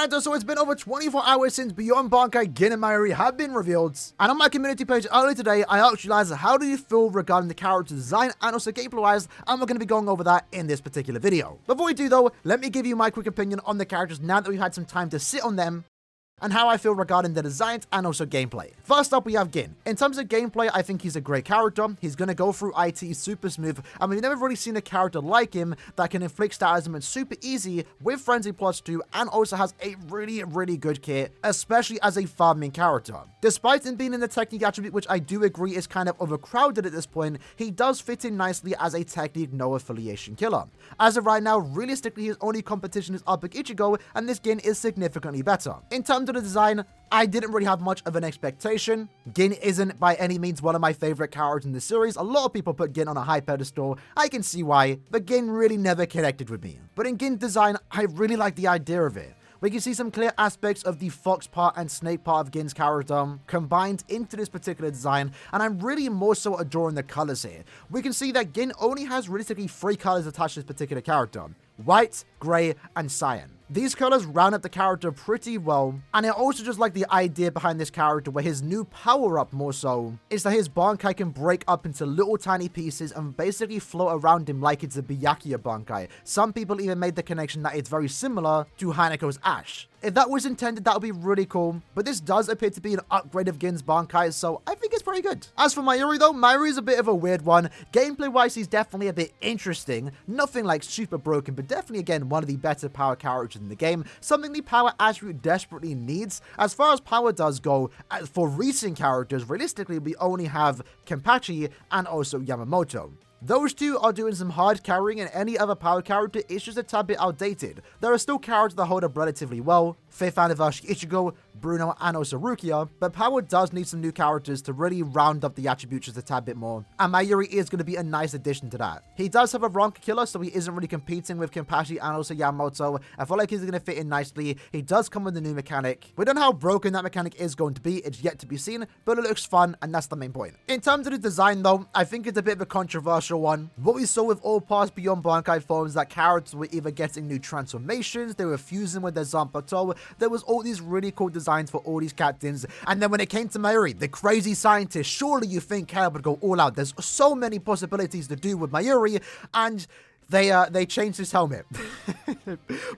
Alright, so it's been over 24 hours since Beyond Bankai, Gin, and Mayuri have been revealed. And on my community page earlier today, I asked you guys, how do you feel regarding the character design and also gameplay-wise, and we're going to be going over that in this particular video. Before we do though, let me give you my quick opinion on the characters now that we've had some time to sit on them, and how I feel regarding the designs and also gameplay. First up, we have Gin. In terms of gameplay, I think he's a great character. He's going to go through IT super smooth, and we've never really seen a character like him that can inflict status movements super easy with Frenzy Plus 2 and also has a really good kit, especially as a farming character. Despite him being in the technique attribute, which I do agree is kind of overcrowded at this point, he does fit in nicely as a technique no affiliation killer. As of right now, realistically, his only competition is Epic Ichigo, and this Gin is significantly better. In terms of the design, I didn't really have much of an expectation. Gin isn't by any means one of my favorite characters in the series. A lot of people put Gin on a high pedestal. I can see why, but Gin really never connected with me. But in Gin's design, I really like the idea of it. We can see some clear aspects of the fox part and snake part of Gin's character combined into this particular design, and I'm really more so adoring the colors here. We can see that Gin only has realistically 3 colors attached to this particular character: white, gray, and cyan. These colors round up the character pretty well, and I also just like the idea behind this character where his new power-up more so is that his Bankai can break up into little tiny pieces and basically float around him like it's a Byakuya Bankai. Some people even made the connection that it's very similar to Haneko's Ash. If that was intended, that would be really cool, but this does appear to be an upgrade of Gin's Bankai, so I think it's pretty good. As for Mayuri though, Mayuri is a bit of a weird one. Gameplay-wise, he's definitely a bit interesting. Nothing like super broken, but definitely, again, one of the better power characters in the game. Something the power attribute desperately needs. As far as power does go, for recent characters, realistically, we only have Kenpachi and also Yamamoto. Those two are doing some hard carrying, and any other power character is just a tad bit outdated. There are still characters that hold up relatively well: 5th Anniversary Ichigo, Bruno, and also Rukia, but power does need some new characters to really round up the attributes just a tad bit more, and Mayuri is going to be a nice addition to that. He does have a rank killer, so he isn't really competing with Kenpachi and also Yamamoto. I feel like he's going to fit in nicely. He does come with a new mechanic. We don't know how broken that mechanic is going to be, it's yet to be seen, but it looks fun, and that's the main point. In terms of the design though, I think it's a bit of a controversial one. What we saw with all past Beyond Bankai forms, that characters were either getting new transformations, they were fusing with their Zanpakuto, there was all these really cool designs for all these captains, and then when it came to Mayuri, the crazy scientist, surely you think Cal would go all out. There's so many possibilities to do with Mayuri, and they changed his helmet.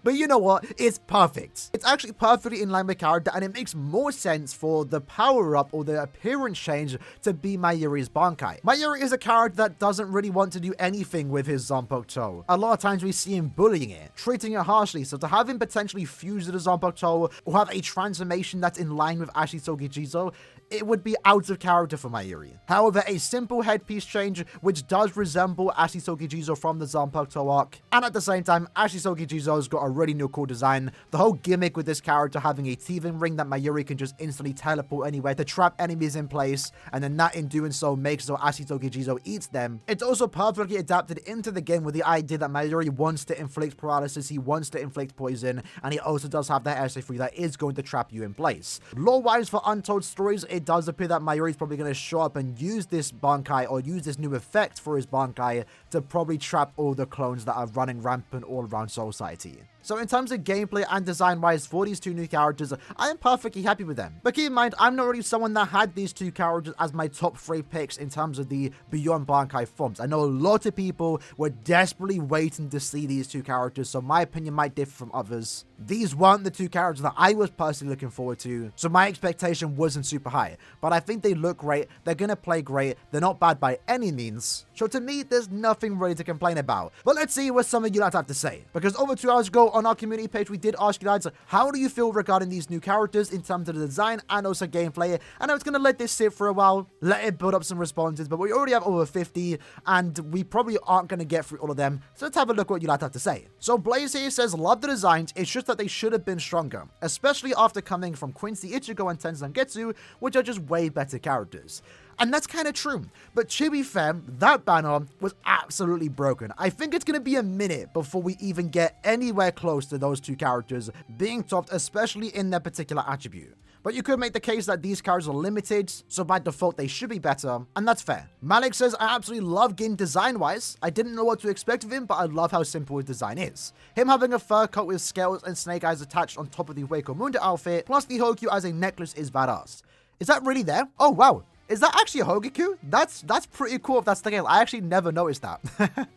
But you know what? It's perfect. It's actually perfectly in line with character, and it makes more sense for the power-up or the appearance change to be Mayuri's Bankai. Mayuri is a character that doesn't really want to do anything with his Zanpakuto. A lot of times we see him bullying it, treating it harshly, so to have him potentially fuse with a Zanpakuto or have a transformation that's in line with Ashisogi Jizo, it would be out of character for Mayuri. However, a simple headpiece change, which does resemble Ashisogi Jizo from the Zanpakuto arc, and at the same time, Ashisogi Jizo's got a really new cool design. The whole gimmick with this character having a teething ring that Mayuri can just instantly teleport anywhere to trap enemies in place, and then that in doing so makes so Ashisogi Jizo eats them. It's also perfectly adapted into the game with the idea that Mayuri wants to inflict paralysis, he wants to inflict poison, and he also does have that SA3 that is going to trap you in place. Lore-wise, for Untold Stories, it does appear that Mayuri is probably going to show up and use this Bankai, or use this new effect for his Bankai, to probably trap all the clones that are running rampant all around Society. So in terms of gameplay and design wise for these two new characters, I am perfectly happy with them. But keep in mind, I'm not really someone that had these two characters as my top 3 picks in terms of the Beyond Bankai forms. I know a lot of people were desperately waiting to see these two characters, so my opinion might differ from others. These weren't the two characters that I was personally looking forward to, so my expectation wasn't super high. But I think they look great, they're gonna play great, they're not bad by any means. So to me, there's nothing really to complain about. But let's see what some of you guys have to say. Because over 2 hours ago on our community page, we did ask you guys, how do you feel regarding these new characters in terms of the design and also gameplay? And I was going to let this sit for a while, let it build up some responses, but we already have over 50, and we probably aren't going to get through all of them. So let's have a look what you guys have to say. So Blaze here says, love the designs, it's just that they should have been stronger, especially after coming from Quincy Ichigo and Tenzangetsu, which are just way better characters. And that's kind of true. But to be fair, that banner was absolutely broken. I think it's going to be a minute before we even get anywhere close to those two characters being topped, especially in their particular attribute. But you could make the case that these characters are limited, so by default they should be better, and that's fair. Malik says, I absolutely love Gin design-wise. I didn't know what to expect of him, but I love how simple his design is. Him having a fur coat with scales and snake eyes attached on top of the Hueco Mundo outfit, plus the Hokyu as a necklace is badass. Is that really there? Oh, wow. Is that actually a Hogaku? That's pretty cool if that's the case. I actually never noticed that.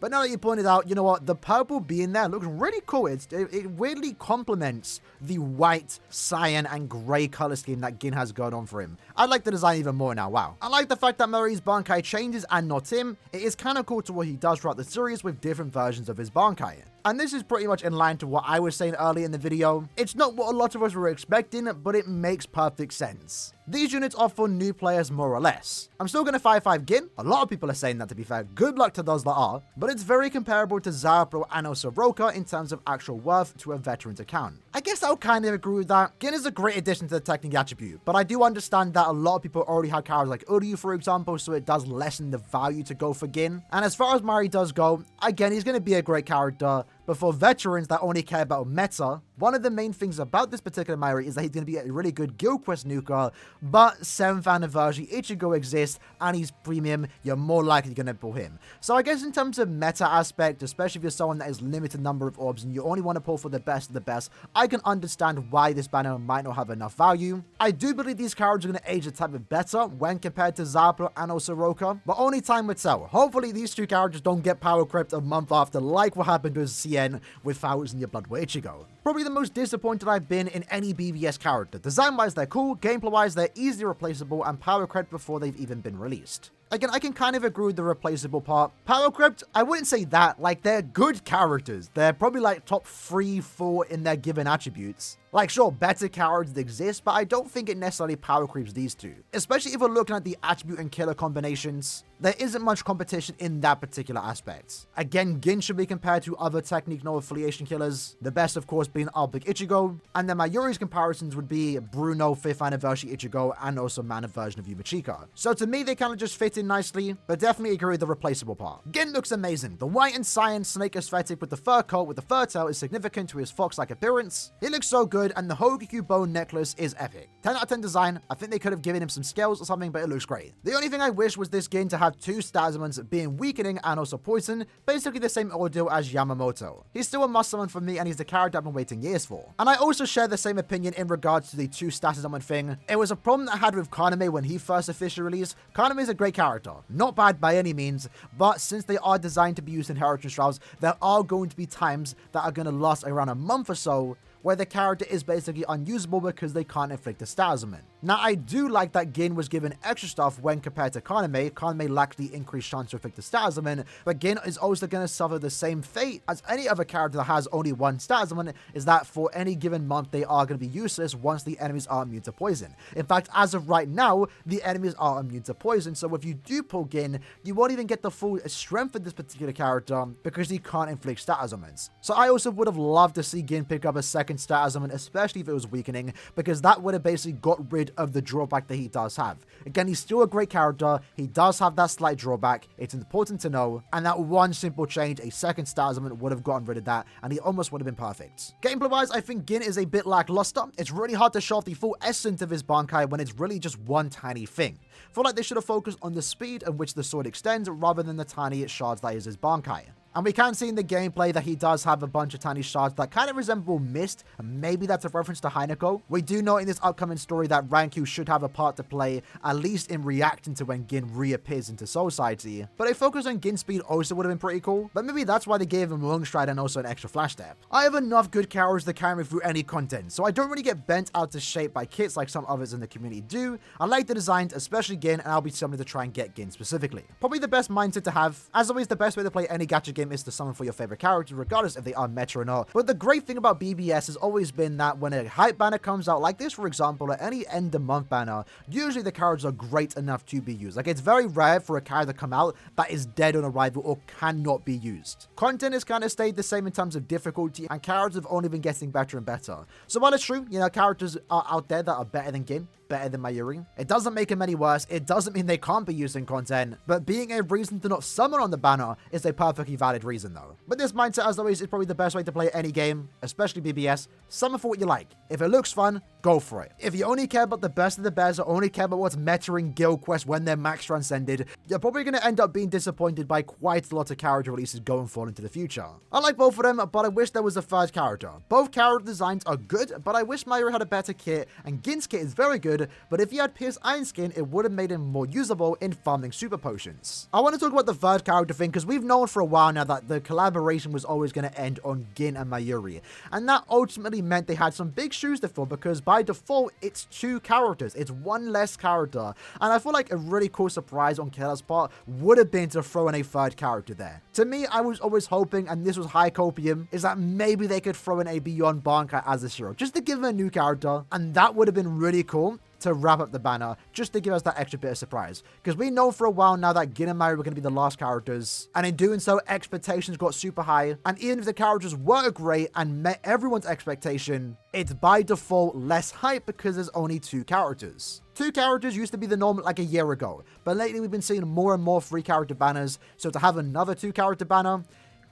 But now that you pointed out, you know what? The purple being there looks really cool. It weirdly complements the white, cyan, and gray color scheme that Gin has going on for him. I like the design even more now. Wow. I like the fact that Mayuri's Bankai changes and not him. It is kind of cool to what he does throughout the series with different versions of his Bankai. And this is pretty much in line to what I was saying earlier in the video. It's not what a lot of us were expecting, but it makes perfect sense. These units are for new players more or less. I'm still going to 5-5 Gin. A lot of people are saying that, to be fair. Good luck to those that are. But it's very comparable to Zaro and also Roka in terms of actual worth to a veteran's account. I guess I'll kind of agree with that. Gin is a great addition to the technique attribute, but I do understand that a lot of people already have characters like Uryu, for example, so it does lessen the value to go for Gin. And as far as Mayuri does go, again, he's going to be a great character. But for veterans that only care about meta, one of the main things about this particular Mayuri is that he's going to be a really good Guild Quest nuker, but 7th anniversary Ichigo exists and he's premium, you're more likely going to pull him. So I guess in terms of meta aspect, especially if you're someone that has limited number of orbs and you only want to pull for the best of the best, I can understand why this banner might not have enough value. I do believe these characters are going to age a tad bit better when compared to Zapro and also Roka, but only time will tell. Hopefully these two characters don't get power crept a month after, like what happened with CN with 1000 Year Blood with Ichigo. Probably the most disappointed I've been in any BVS character. Design-wise, they're cool, gameplay-wise, they're easily replaceable, and power crept before they've even been released. Again, I can kind of agree with the replaceable part. Power Crypt, I wouldn't say that. Like, they're good characters. They're probably like top 3, 4 in their given attributes. Like, sure, better characters exist, but I don't think it necessarily power creeps these two. Especially if we're looking at the attribute and killer combinations, there isn't much competition in that particular aspect. Again, Gin should be compared to other technique no affiliation killers. The best, of course, being Albig Ichigo. And then Mayuri's comparisons would be Bruno, 5th anniversary Ichigo, and also Mana version of Yumachika. So to me, they kind of just fit in nicely, but definitely agree with the replaceable part. Gin looks amazing. The white and cyan snake aesthetic with the fur coat with the fur tail is significant to his fox-like appearance. He looks so good, and the Hogaku bone necklace is epic. 10 out of 10 design. I think they could have given him some scales or something, but it looks great. The only thing I wish was this Gin to have 2 stat summons being weakening and also poison, basically the same ordeal as Yamamoto. He's still a must summon for me, and he's the character I've been waiting years for. And I also share the same opinion in regards to the 2 stat summon thing. It was a problem that I had with Kaname when he first officially released. Kaname is a great character. Not bad by any means, but since they are designed to be used in Inheritance Trials, there are going to be times that are going to last around a month or so where the character is basically unusable because they can't inflict a stat summon. Now, I do like that Gin was given extra stuff when compared to Kaname. Kaname lacked the increased chance to inflict a stat summon, but Gin is also going to suffer the same fate as any other character that has only 1 stat summon, is that for any given month, they are going to be useless once the enemies are immune to poison. In fact, as of right now, the enemies are immune to poison, so if you do pull Gin, you won't even get the full strength of this particular character because he can't inflict stat summons. So I also would have loved to see Gin pick up a second stat summon, especially if it was weakening, because that would have basically got rid of the drawback that he does have. Again, he's still a great character. He does have that slight drawback. It's important to know, and that one simple change, a second stat summon, would have gotten rid of that, and he almost would have been perfect. Gameplay-wise, I think Gin is a bit lackluster. It's really hard to show off the full essence of his Bankai when it's really just one tiny thing. I feel like they should have focused on the speed at which the sword extends rather than the tiny shards that is his Bankai. And we can see in the gameplay that he does have a bunch of tiny shards that kind of resemble Mist, and maybe that's a reference to Hinako. We do know in this upcoming story that Ranku should have a part to play, at least in reacting to when Gin reappears into Soul Society. But a focus on Gin's speed also would have been pretty cool, but maybe that's why they gave him Long Stride and also an extra flash step. I have enough good characters to carry me through any content, so I don't really get bent out of shape by kits like some others in the community do. I like the designs, especially Gin, and I'll be summoning to try and get Gin specifically. Probably the best mindset to have. As always, the best way to play any gacha game is to summon for your favorite character, regardless if they are meta or not. But the great thing about BBS has always been that when a hype banner comes out like this, for example, or any end of month banner, usually the characters are great enough to be used. Like, it's very rare for a character to come out that is dead on arrival or cannot be used. Content has kind of stayed the same in terms of difficulty, and characters have only been getting better and better. So while it's true, you know, characters are out there that are better than Gin, better than Mayuri. It doesn't make him any worse, it doesn't mean they can't be used in content, but being a reason to not summon on the banner is a perfectly valid reason though. But this mindset, as always, is probably the best way to play any game, especially BBS. Summon for what you like. If it looks fun, go for it. If you only care about the best of the best or only care about what's meta in guild quests when they're max transcended, you're probably going to end up being disappointed by quite a lot of character releases going forward into the future. I like both of them, but I wish there was a third character. Both character designs are good, but I wish Mayuri had a better kit, and Gin's kit is very good, but if he had Pierce Iron Skin, it would have made him more usable in farming super potions. I want to talk about the third character thing, because we've known for a while now that the collaboration was always going to end on Gin and Mayuri, and that ultimately meant they had some big shoes to fill, because by default, it's 2 characters. It's one less character, and I feel like a really cool surprise on Keller's part would have been to throw in a third character there. To me, I was always hoping, and this was high copium, is that maybe they could throw in a Beyond Bankai as a hero, just to give him a new character, and that would have been really cool to wrap up the banner, just to give us that extra bit of surprise. Because we know for a while now that Gin and Mayuri were going to be the last characters, and in doing so, expectations got super high, and even if the characters were great and met everyone's expectation, it's by default less hype because there's only 2 characters. 2 characters used to be the norm like a year ago, but lately we've been seeing more and more 3 character banners, so to have another 2 character banner,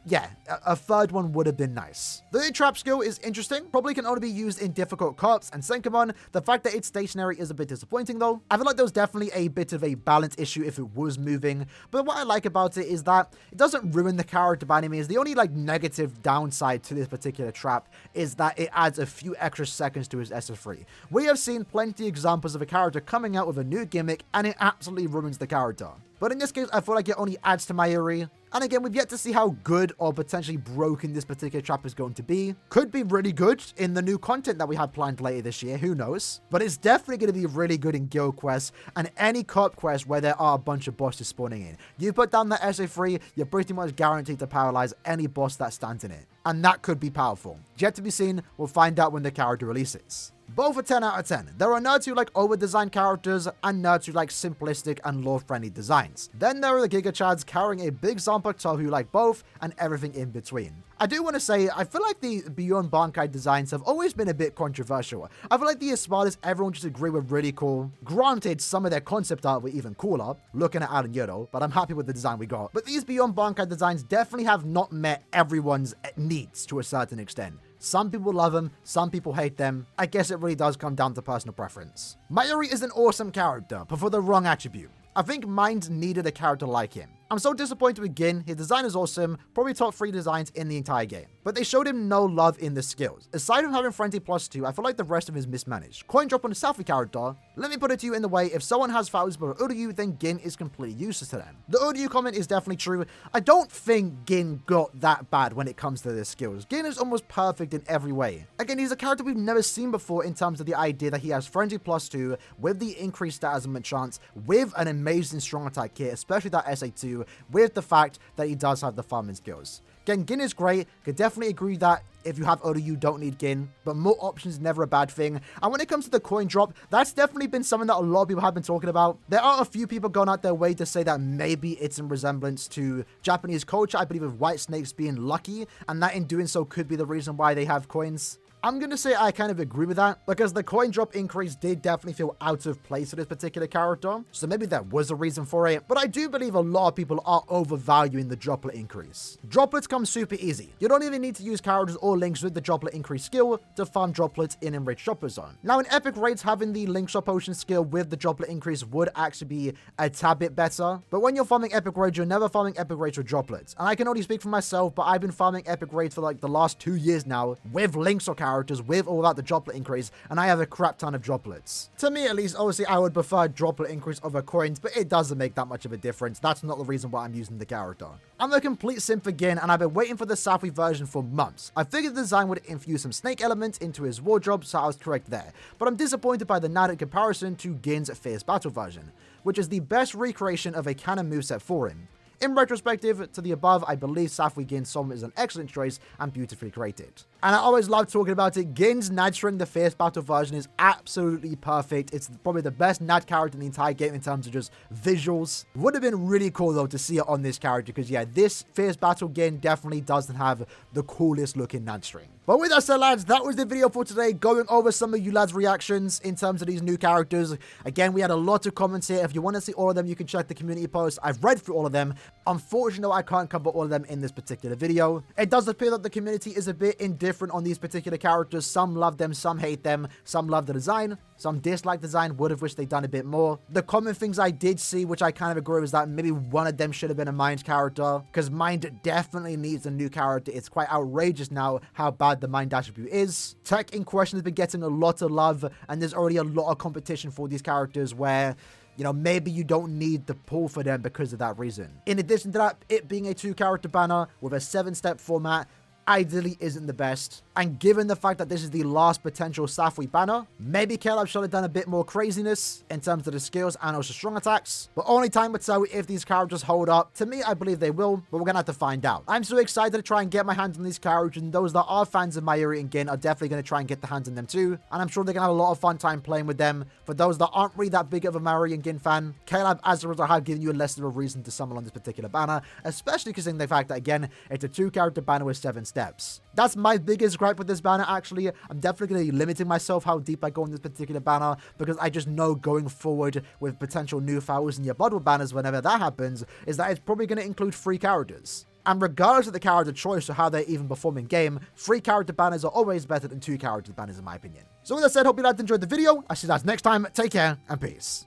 yeah, a third one would have been nice. The new trap skill is interesting, probably can only be used in difficult cops and Senkamon. The fact that it's stationary is a bit disappointing though. I feel like there was definitely a bit of a balance issue if it was moving, but what I like about it is that it doesn't ruin the character by any means. The only like negative downside to this particular trap is that it adds a few extra seconds to his SF3. We have seen plenty of examples of a character coming out with a new gimmick and it absolutely ruins the character. But in this case, I feel like it only adds to Mayuri. And again, we've yet to see how good or potentially broken this particular trap is going to be. Could be really good in the new content that we have planned later this year, who knows? But it's definitely going to be really good in guild quests and any co-op quest where there are a bunch of bosses spawning in. You put down that SA3, you're pretty much guaranteed to paralyze any boss that stands in it. And that could be powerful. Yet to be seen, we'll find out when the character releases. Both are 10 out of 10. There are nerds who like over-designed characters and nerds who like simplistic and lore-friendly designs. Then there are the Giga Chads carrying a big Zanpakuto who like both and everything in between. I do want to say, I feel like the Beyond Bankai designs have always been a bit controversial. I feel like the Espadas everyone just agree were really cool. Granted, some of their concept art were even cooler, looking at Aaroniero, but I'm happy with the design we got. But these Beyond Bankai designs definitely have not met everyone's needs to a certain extent. Some people love them, some people hate them. I guess it really does come down to personal preference. Mayuri is an awesome character, but for the wrong attribute. I think Minds needed a character like him. I'm so disappointed with Gin. His design is awesome, probably top 3 designs in the entire game. But they showed him no love in the skills. Aside from having Frenzy +2, I feel like the rest of him is mismanaged. Coin drop on a Selfie character. Let me put it to you in the way, if someone has thousands of Uryu, then Gin is completely useless to them. The Uryu comment is definitely true. I don't think Gin got that bad when it comes to their skills. Gin is almost perfect in every way. Again, he's a character we've never seen before in terms of the idea that he has Frenzy +2 with the increased stat and chance, with an amazing strong attack kit, especially that SA2, with the fact that he does have the farming skills. Again, Gin is great. Could definitely agree that if you have Oda, you don't need Gin, but more options is never a bad thing. And when it comes to the coin drop, that's definitely been something that a lot of people have been talking about. There are a few people going out their way to say that maybe it's in resemblance to Japanese culture, I believe, with white snakes being lucky, and that in doing so could be the reason why they have coins. I'm going to say I kind of agree with that, because the coin drop increase did definitely feel out of place for this particular character, so maybe there was a reason for it, but I do believe a lot of people are overvaluing the droplet increase. Droplets come super easy. You don't even need to use characters or links with the droplet increase skill to farm droplets in Enriched Droplet Zone. Now in epic raids, having the link shop potion skill with the droplet increase would actually be a tad bit better, but when you're farming epic raids, you're never farming epic raids with droplets. And I can only speak for myself, but I've been farming epic raids for like the last 2 years now with links or characters with or without the droplet increase, and I have a crap ton of droplets. To me at least, obviously I would prefer droplet increase over coins, but it doesn't make that much of a difference. That's not the reason why I'm using the character. I'm a complete simp again, and I've been waiting for the Southie version for months. I figured the design would infuse some snake elements into his wardrobe, so I was correct there. But I'm disappointed by the Nadat comparison to Gin's Fierce Battle version, which is the best recreation of a canon moveset for him. In retrospective to the above, I believe Safwi Gin's Somme is an excellent choice and beautifully created. And I always love talking about it. Gin's Nad String, the Fierce Battle version, is absolutely perfect. It's probably the best Nad character in the entire game in terms of just visuals. Would have been really cool though to see it on this character, because yeah, this Fierce Battle Gin definitely doesn't have the coolest looking Nad String. But with that said, lads, that was the video for today, going over some of you lads' reactions in terms of these new characters. Again, we had a lot of comments here. If you want to see all of them, you can check the community post. I've read through all of them. Unfortunately, I can't cover all of them in this particular video. It does appear that the community is a bit indifferent on these particular characters. Some love them, some hate them, some love the design, some dislike the design, would have wished they'd done a bit more. The common things I did see, which I kind of agree with, is that maybe one of them should have been a Mind character, because Mind definitely needs a new character. It's quite outrageous now how bad the Mind attribute is. Tech in question has been getting a lot of love, and there's already a lot of competition for these characters where, you know, maybe you don't need the pull for them because of that reason. In addition to that, it being a 2-character banner with a 7-step format ideally isn't the best. And given the fact that this is the last potential Safwi banner, maybe Caleb should have done a bit more craziness in terms of the skills and also strong attacks. But only time would tell if these characters hold up. To me, I believe they will, but we're gonna have to find out. I'm so excited to try and get my hands on these characters, and those that are fans of Mayuri and Gin are definitely gonna try and get their hands on them too. And I'm sure they're gonna have a lot of fun time playing with them. For those that aren't really that big of a Mayuri and Gin fan, Caleb, as a result, have given you a less of a reason to summon on this particular banner, especially considering the fact that, again, it's a 2-character banner with 7 steps. That's my biggest gripe with this banner, actually. I'm definitely going to be limiting myself how deep I go in this particular banner, because I just know going forward with potential new 1,000-year Bloodwood banners, whenever that happens, is that it's probably going to include 3 characters. And regardless of the character choice or how they even perform in game, 3-character banners are always better than 2-character banners in my opinion. So with that said, hope you guys enjoyed the video. I'll see you guys next time. Take care and peace.